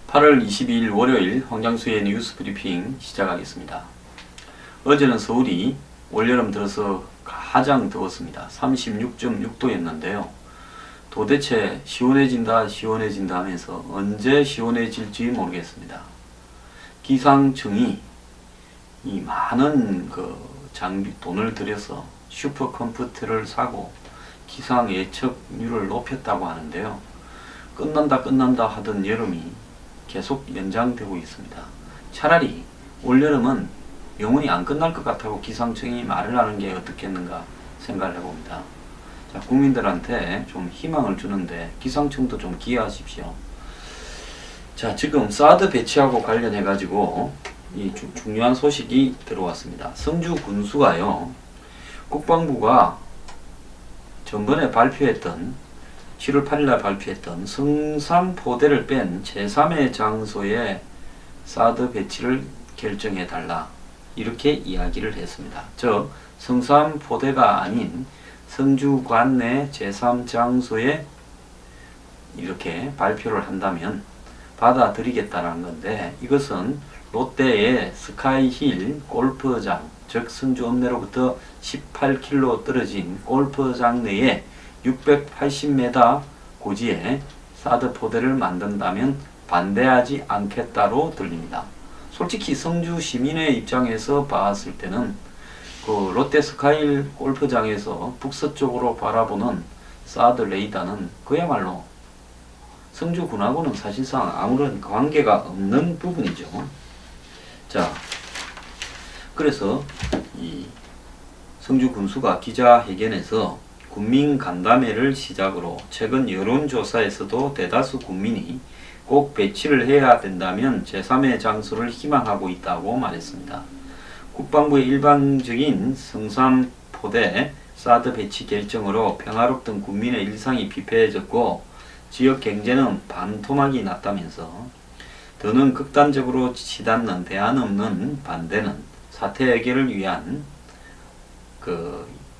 (8월 22일) 월요일 황장수의 뉴스 브리핑 시작하겠습니다. 어제는 서울이 올여름 들어서 가장 더웠습니다. 36.6도였는데요. 도대체 시원해진다 하면서 언제 시원해질지 모르겠습니다. 기상청이 이 많은 장비 돈을 들여서 슈퍼컴퓨터를 사고 기상 예측률을 높였다고 하는데요. 끝난다 하던 여름이 계속 연장되고 있습니다. 차라리 올여름은 영원히 안 끝날 것 같다고 기상청이 말을 하는 게 어떻겠는가 생각을 해봅니다. 자, 국민들한테 좀 희망을 주는데 기상청도 좀 기여하십시오. 자, 지금 사드 배치하고 관련해 가지고 이 중요한 소식이 들어왔습니다. 성주 군수가요, 국방부가 전번에 발표했던 7월 8일날 발표했던 성산포대를 뺀 제3의 장소에 사드 배치를 결정해달라, 이렇게 이야기를 했습니다. 즉 성산포대가 아닌 성주관 내 제3장소에 이렇게 발표를 한다면 받아들이겠다는 건데, 이것은 롯데의 스카이힐 골프장, 즉 성주 읍내로부터 18km 떨어진 골프장 내에 680m 고지에 사드 포대를 만든다면 반대하지 않겠다로 들립니다. 솔직히 성주 시민의 입장에서 봤을 때는 롯데 스카일 골프장에서 북서쪽으로 바라보는 사드 레이더는 그야말로 성주군하고는 사실상 아무런 관계가 없는 부분이죠. 자, 그래서 이 성주 군수가 기자회견에서 군민 간담회를 시작으로 최근 여론조사에서도 대다수 국민이 꼭 배치를 해야 된다면 제3의 장소를 희망하고 있다고 말했습니다. 국방부의 일방적인 성산포대 사드 배치 결정으로 평화롭던 국민의 일상이 피폐해졌고 지역 경제는 반토막이 났다면서, 더는 극단적으로 치닫는 대안 없는 반대는 사태 해결을 위한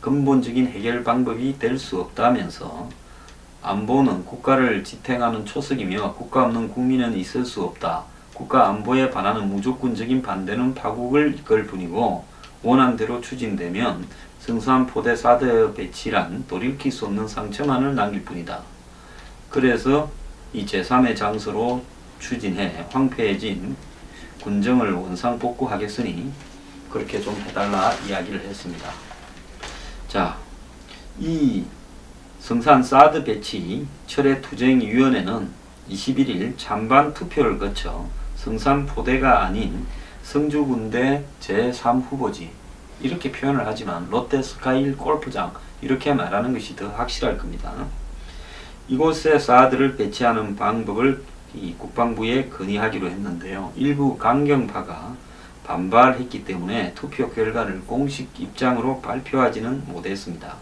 근본적인 해결 방법이 될 수 없다면서, 안보는 국가를 지탱하는 초석이며 국가 없는 국민은 있을 수 없다. 국가 안보에 반하는 무조건적인 반대는 파국을 이끌 뿐이고 원안대로 추진되면 성산포대 사드 배치란 돌이킬 수 없는 상처만을 남길 뿐이다. 그래서 이 제3의 장소로 추진해 황폐해진 군정을 원상복구하겠으니 그렇게 좀 해달라 이야기를 했습니다. 자, 이 성산 사드 배치 철회투쟁위원회는 21일 찬반 투표를 거쳐 성산포대가 아닌 성주군대 제3후보지, 이렇게 표현을 하지만 롯데 스카일 골프장, 이렇게 말하는 것이 더 확실할 겁니다. 이곳에 사드를 배치하는 방법을 이 국방부에 건의하기로 했는데요. 일부 강경파가 반발했기 때문에 투표 결과를 공식 입장으로 발표하지는 못했습니다.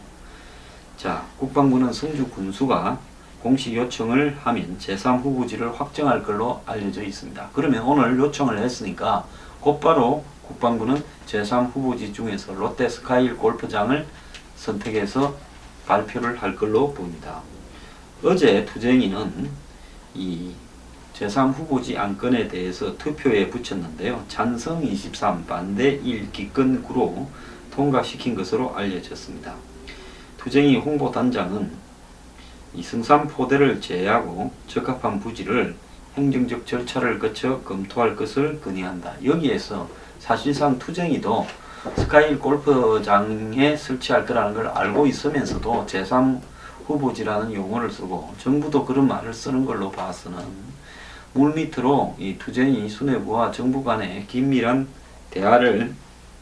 자, 국방부는 성주 군수가 공식 요청을 하면 제3후보지를 확정할 걸로 알려져 있습니다. 그러면 오늘 요청을 했으니까 곧바로 국방부는 제3후보지 중에서 롯데 스카일 골프장을 선택해서 발표를 할 걸로 보입니다. 어제 투쟁인은 이 제3후보지 안건에 대해서 투표에 붙였는데요. 찬성 23, 반대 1, 기권 9로 통과시킨 것으로 알려졌습니다. 투쟁이 홍보단장은 이 성산포대를 제외하고 적합한 부지를 행정적 절차를 거쳐 검토할 것을 건의한다. 여기에서 사실상 투쟁이도 스카일 골프장에 설치할 거라는 걸 알고 있으면서도 제3후보지라는 용어를 쓰고 정부도 그런 말을 쓰는 걸로 봐서는 물밑으로 이 투쟁이 수뇌부와 정부 간에 긴밀한 대화를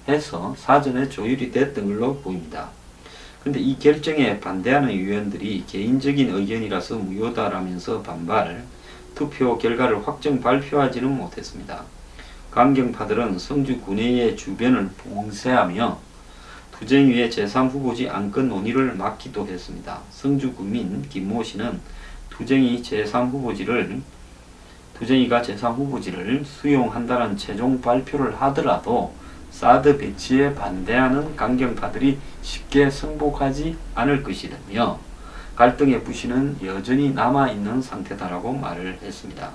해서 사전에 조율이 됐던 걸로 보입니다. 근데 이 결정에 반대하는 의원들이 개인적인 의견이라서 무효다라면서 반발, 투표 결과를 확정 발표하지는 못했습니다. 강경파들은 성주 군내의 주변을 봉쇄하며 투쟁위의 제3후보지 안건 논의를 막기도 했습니다. 성주 군민 김모 씨는 투쟁이 제3후보지를 투쟁이가 제3후보지를 수용한다는 최종 발표를 하더라도 사드 배치에 반대하는 강경파들이 쉽게 승복하지 않을 것이라며 갈등의 불씨는 여전히 남아있는 상태다라고 말을 했습니다.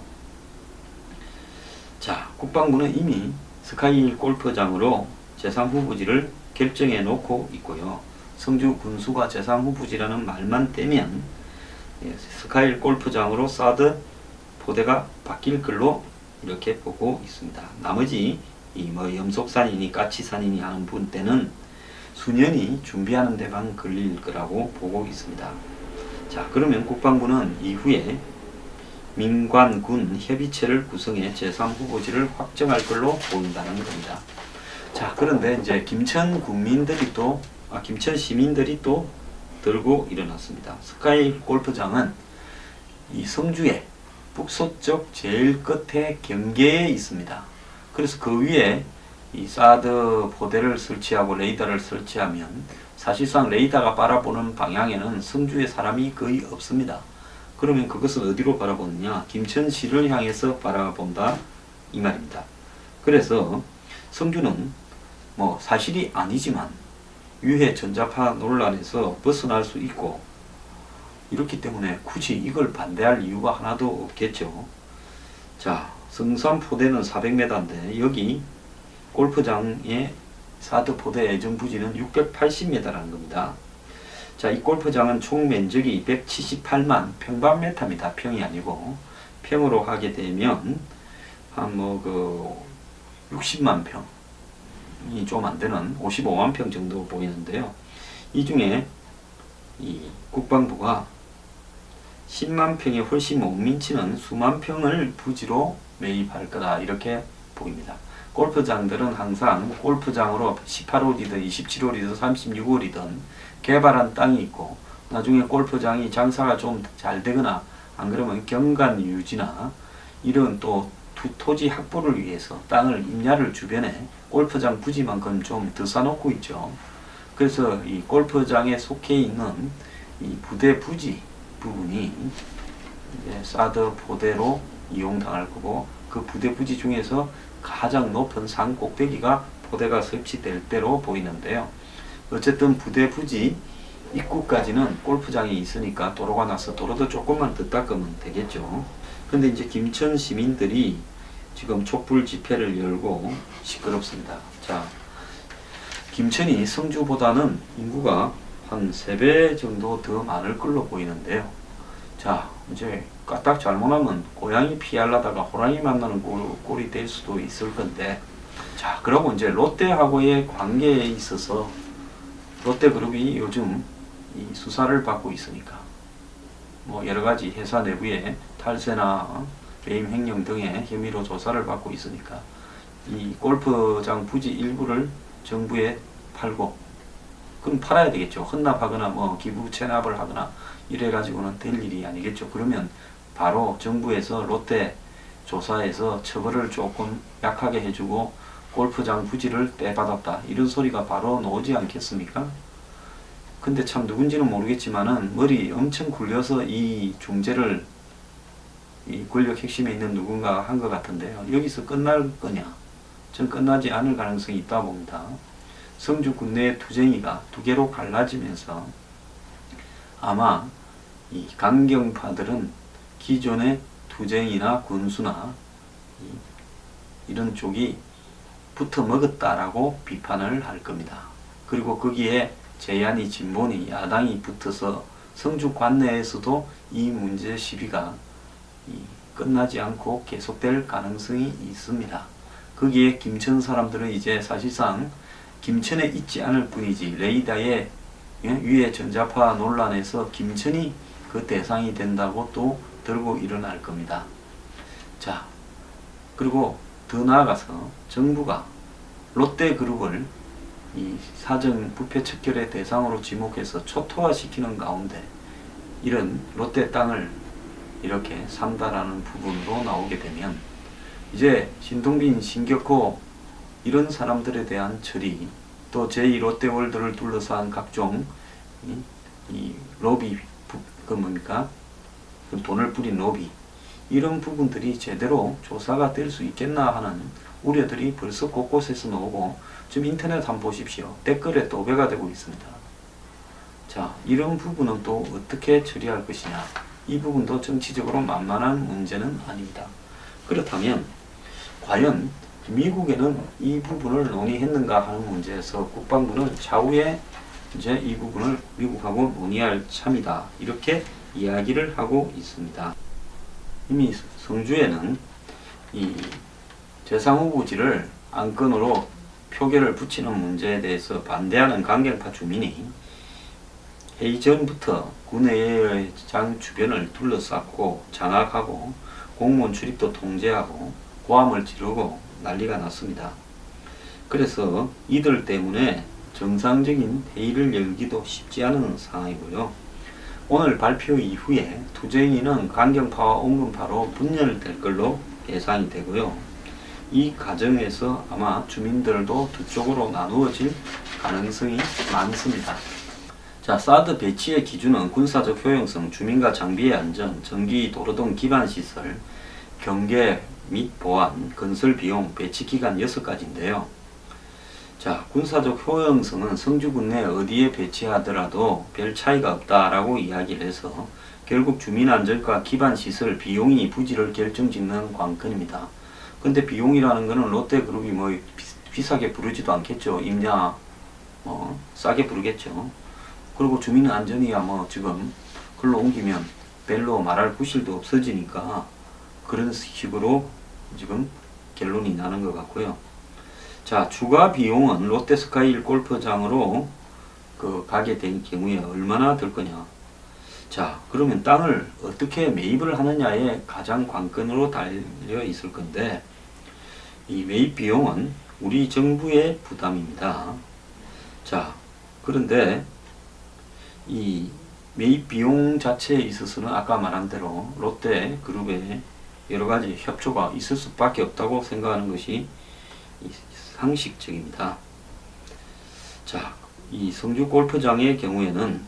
자, 국방부는 이미 스카이 골프장으로 제3후보지를 결정해 놓고 있고요. 성주 군수가 제3후보지라는 말만 떼면 스카이 골프장으로 사드 포대가 바뀔 걸로 이렇게 보고 있습니다. 나머지 염속산이니 까치산이니 하는 분 때는 수년이 준비하는 데만 걸릴 거라고 보고 있습니다. 자, 그러면 국방부는 이후에 민관군 협의체를 구성해 제3후보지를 확정할 걸로 보인다는 겁니다. 자, 그런데 이제 김천 시민들이 또 들고 일어났습니다. 스카이 골프장은 이 성주의 북서쪽 제일 끝에 경계에 있습니다. 그래서 그 위에 이 사드 포대를 설치하고 레이더를 설치하면 사실상 레이더가 바라보는 방향에는 성주에 사람이 거의 없습니다. 그러면 그것은 어디로 바라보느냐? 김천시를 향해서 바라본다 이 말입니다. 그래서 성주는 사실이 아니지만 유해 전자파 논란에서 벗어날 수 있고 이렇기 때문에 굳이 이걸 반대할 이유가 하나도 없겠죠. 자, 성산포대는 400m인데 여기 골프장의 사드 포대 예정 부지는 680m라는 겁니다. 자, 이 골프장은 총 면적이 178만 평방미터입니다. 평이 아니고 평으로 하게 되면 한 60만 평이 좀 안 되는 55만 평 정도 보이는데요. 이 중에 이 국방부가 10만 평에 훨씬 못 미치는 수만 평을 부지로 매입할 거다 이렇게 보입니다. 골프장들은 항상 골프장으로 18홀이든 27홀이든 36홀이든 개발한 땅이 있고 나중에 골프장이 장사가 좀 잘 되거나 안 그러면 경관 유지나 이런 또 토지 확보를 위해서 땅을 임야를 주변에 골프장 부지만큼 좀 더 사놓고 있죠. 그래서 이 골프장에 속해 있는 이 부대 부지 부분이 이제 사드 포대로 이용당할 거고 그 부대 부지 중에서 가장 높은 산 꼭대기가 포대가 설치될 대로 보이는데요. 어쨌든 부대 부지 입구까지는 골프장이 있으니까 도로가 나서 도로도 조금만 더 닦으면 되겠죠. 근데 이제 김천 시민들이 지금 촛불 집회를 열고 시끄럽습니다. 자, 김천이 성주보다는 인구가 한 3배 정도 더 많을 걸로 보이는데요. 자, 이제 까딱 잘못하면 고양이 피하려다가 호랑이 만나는 꼴이 될 수도 있을 건데, 자, 그리고 이제 롯데하고의 관계에 있어서 롯데그룹이 요즘 이 수사를 받고 있으니까 여러 가지 회사 내부에 탈세나 배임 횡령 등의 혐의로 조사를 받고 있으니까 이 골프장 부지 일부를 정부에 팔고 그럼 팔아야 되겠죠. 헌납하거나 기부 체납을 하거나 이래 가지고는 될 일이 아니겠죠. 그러면 바로 정부에서 롯데 조사에서 처벌을 조금 약하게 해주고 골프장 부지를 떼받았다 이런 소리가 바로 나오지 않겠습니까? 근데 참 누군지는 모르겠지만은 머리 엄청 굴려서 이 중재를 이 권력 핵심에 있는 누군가 한 것 같은데요. 여기서 끝날 거냐? 전 끝나지 않을 가능성이 있다 봅니다. 성주 군내의 투쟁이가 두 개로 갈라지면서 아마 이 강경파들은 기존의 투쟁이나 군수나 이런 쪽이 붙어 먹었다라고 비판을 할 겁니다. 그리고 거기에 제야니 진보니 야당이 붙어서 성주 관내에서도 이 문제 시비가 끝나지 않고 계속될 가능성이 있습니다. 거기에 김천 사람들은 이제 사실상 김천에 있지 않을 뿐이지 레이더의 위에 전자파 논란에서 김천이 그 대상이 된다고 또 들고 일어날 겁니다. 자, 그리고 더 나아가서 정부가 롯데그룹을 이 사정 부패 척결의 대상으로 지목해서 초토화시키는 가운데 이런 롯데 땅을 이렇게 산다라는 부분으로 나오게 되면 이제 신동빈, 신격호 이런 사람들에 대한 처리 또 제2롯데월드를 둘러싼 각종 이 로비 뭡니까? 돈을 뿌린 로비, 이런 부분들이 제대로 조사가 될 수 있겠나 하는 우려들이 벌써 곳곳에서 나오고, 지금 인터넷 한번 보십시오. 댓글에 도배가 되고 있습니다. 자, 이런 부분은 또 어떻게 처리할 것이냐. 이 부분도 정치적으로 만만한 문제는 아닙니다. 그렇다면 과연 미국에는 이 부분을 논의했는가 하는 문제에서 국방부는 차후에 이제 이 부분을 미국하고 논의할 참이다, 이렇게 이야기를 하고 있습니다. 이미 성주에는 이 재상후부지를 안건으로 표결을 붙이는 문제에 대해서 반대하는 강경파 주민이 회의 전부터 군의회장 주변을 둘러쌌고 장악하고 공무원 출입도 통제하고 고함을 지르고 난리가 났습니다. 그래서 이들 때문에 정상적인 회의를 열기도 쉽지 않은 상황이고요. 오늘 발표 이후에 투쟁인은 강경파와 온건파로 분열될 걸로 예상이 되고요. 이 과정에서 아마 주민들도 두 쪽으로 나누어질 가능성이 많습니다. 자, 사드 배치의 기준은 군사적 효용성, 주민과 장비의 안전, 전기, 도로 등 기반시설, 경계 및 보안, 건설 비용, 배치 기간 6가지인데요. 자, 군사적 효용성은 성주군 내 어디에 배치하더라도 별 차이가 없다라고 이야기를 해서 결국 주민 안전과 기반시설 비용이 부지를 결정짓는 관건입니다. 근데 비용이라는 거는 롯데그룹이 뭐 비싸게 부르지도 않겠죠. 임야 싸게 부르겠죠. 그리고 주민 안전이야 뭐 지금 글로 옮기면 별로 말할 구실도 없어지니까 그런 식으로 지금 결론이 나는 것 같고요. 자, 추가 비용은 롯데스카이힐 골프장으로 가게 된 경우에 얼마나 들 거냐. 자, 그러면 땅을 어떻게 매입을 하느냐에 가장 관건으로 달려 있을 건데, 이 매입 비용은 우리 정부의 부담입니다. 자, 그런데 이 매입 비용 자체에 있어서는 아까 말한 대로 롯데그룹의 여러가지 협조가 있을 수밖에 없다고 생각하는 것이 상식적입니다. 자, 이 성주 골프장의 경우에는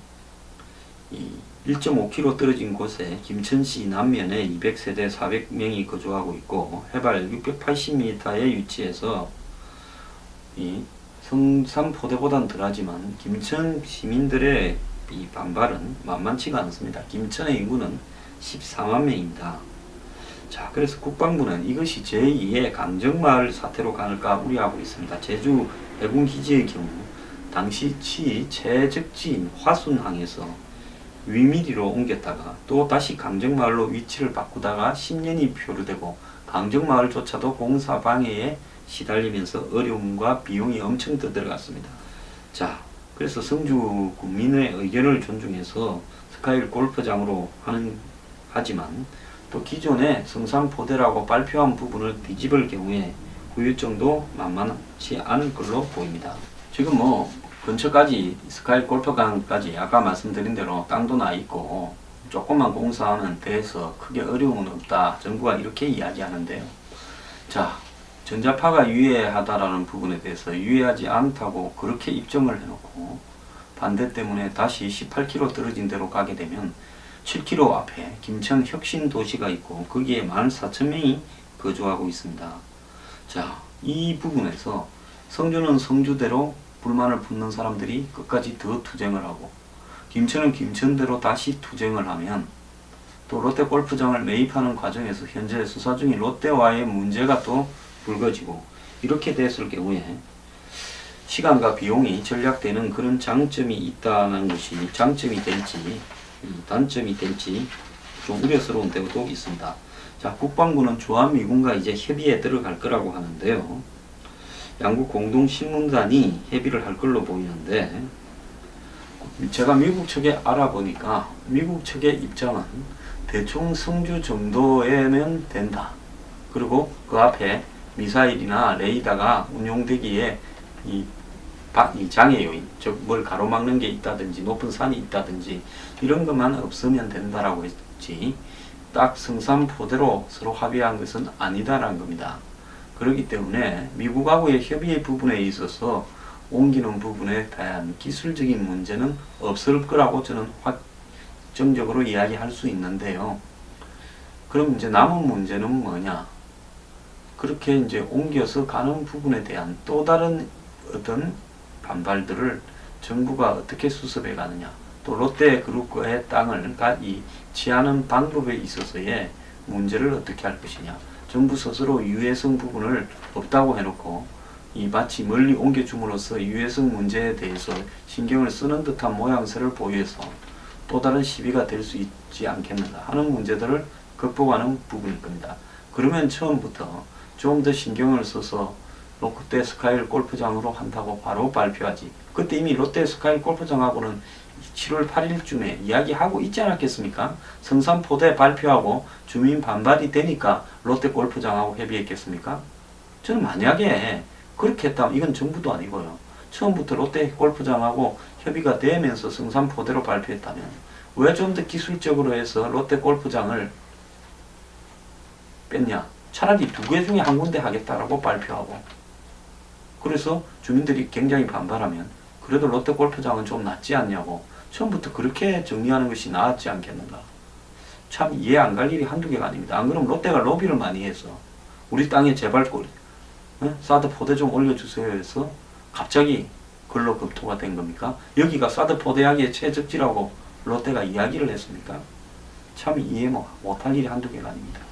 이 1.5km 떨어진 곳에 김천시 남면에 200세대 400명이 거주하고 있고 해발 680m에 위치해서 이 성산포대보다는 덜하지만 김천 시민들의 이 반발은 만만치가 않습니다. 김천의 인구는 14만 명입니다. 자, 그래서 국방부는 이것이 제2의 강정마을 사태로 가능까 우려하고 있습니다. 제주 해군기지의 경우 당시 최적지인 화순항에서 위미리로 옮겼다가 또 다시 강정마을로 위치를 바꾸다가 10년이 표류되고 강정마을조차도 공사 방해에 시달리면서 어려움과 비용이 엄청 더 들어갔습니다. 자, 그래서 성주 국민의 의견을 존중해서 스카이힐 골프장으로 하지만 또 기존의 성산포대라고 발표한 부분을 뒤집을 경우에 후유증도 만만치 않을 걸로 보입니다. 지금 뭐 근처까지 스카이힐 골프장까지 아까 말씀드린 대로 땅도 나 있고 조금만 공사하면 돼서 크게 어려움은 없다, 정부가 이렇게 이야기하는데요. 자, 전자파가 유해하다라는 부분에 대해서 유해하지 않다고 그렇게 입증을 해놓고 반대 때문에 다시 18km 떨어진 데로 가게 되면 7km 앞에 김천 혁신도시가 있고 거기에 14,000명이 거주하고 있습니다. 자, 이 부분에서 성주는 성주대로 불만을 품는 사람들이 끝까지 더 투쟁을 하고 김천은 김천대로 다시 투쟁을 하면 또 롯데 골프장을 매입하는 과정에서 현재 수사 중인 롯데와의 문제가 또 불거지고 이렇게 됐을 경우에 시간과 비용이 절약되는 그런 장점이 있다는 것이 장점이 될지 단점이 될지 좀 우려스러운 데도 있습니다. 자, 국방부는 주한미군과 이제 협의에 들어갈 거라고 하는데요. 양국 공동신문단이 협의를 할 걸로 보이는데 제가 미국 측에 알아보니까 미국 측의 입장은 대충 성주 정도에면 된다. 그리고 그 앞에 미사일이나 레이더가 운용되기에 이 장애 요인, 즉 뭘 가로막는 게 있다든지 높은 산이 있다든지 이런 것만 없으면 된다라고 했지 딱 성산포대로 서로 합의한 것은 아니다라는 겁니다. 그렇기 때문에 미국하고의 협의의 부분에 있어서 옮기는 부분에 대한 기술적인 문제는 없을 거라고 저는 확정적으로 이야기할 수 있는데요. 그럼 이제 남은 문제는 뭐냐? 그렇게 이제 옮겨서 가는 부분에 대한 또 다른 어떤 반발들을 정부가 어떻게 수습해 가느냐, 또 롯데그룹과의 땅을 취하는 방법에 있어서의 문제를 어떻게 할 것이냐. 정부 스스로 유해성 부분을 없다고 해놓고 이 마치 멀리 옮겨줌으로써 유해성 문제에 대해서 신경을 쓰는 듯한 모양새를 보여서 또 다른 시비가 될 수 있지 않겠는가 하는 문제들을 극복하는 부분일 겁니다. 그러면 처음부터 좀 더 신경을 써서 롯데 스카이를 골프장으로 한다고 바로 발표하지. 그때 이미 롯데 스카이 골프장하고는 7월 8일쯤에 이야기하고 있지 않았겠습니까? 성산포대 발표하고 주민 반발이 되니까 롯데 골프장하고 협의했겠습니까? 저는 만약에 그렇게 했다면 이건 정부도 아니고요. 처음부터 롯데 골프장하고 협의가 되면서 성산포대로 발표했다면 왜 좀 더 기술적으로 해서 롯데 골프장을 뺐냐? 차라리 두 개 중에 한 군데 하겠다라고 발표하고, 그래서 주민들이 굉장히 반발하면 그래도 롯데 골프장은 좀 낫지 않냐고 처음부터 그렇게 정리하는 것이 나았지 않겠는가. 참 이해 안 갈 일이 한두 개가 아닙니다. 안 그러면 롯데가 로비를 많이 해서 우리 땅에 제발 사드 포대 좀 올려주세요 해서 갑자기 근로 급토가 된 겁니까? 여기가 사드 포대하기에 최적지라고 롯데가 이야기를 했습니까? 참 이해 못할 일이 한두 개가 아닙니다.